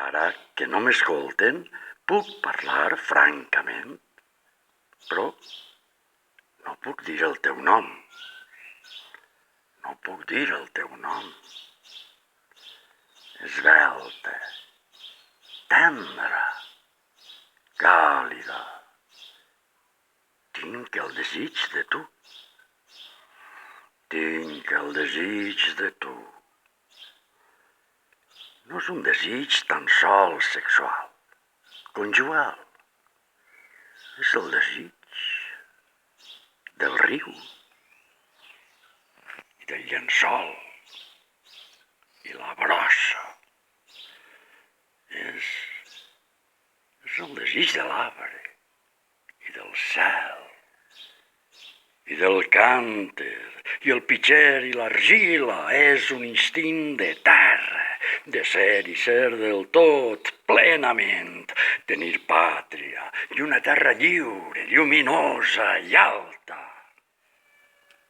Ara que no m'escolten, puc parlar francament, però no puc dir el teu nom. No puc dir el teu nom. Esvelta, tendra, càlida. Tinc el desig de tu. Tinc el desig de tu. No és un desig tan sols sexual, conjugal. És el desig del riu i del llençol i la brossa. És el desig de l'arbre i del cel i del cànter i el pitxer i l'argila. És un instint de terra, de ser i ser del tot, plenament, tenir pàtria i una terra lliure, lluminosa i alta.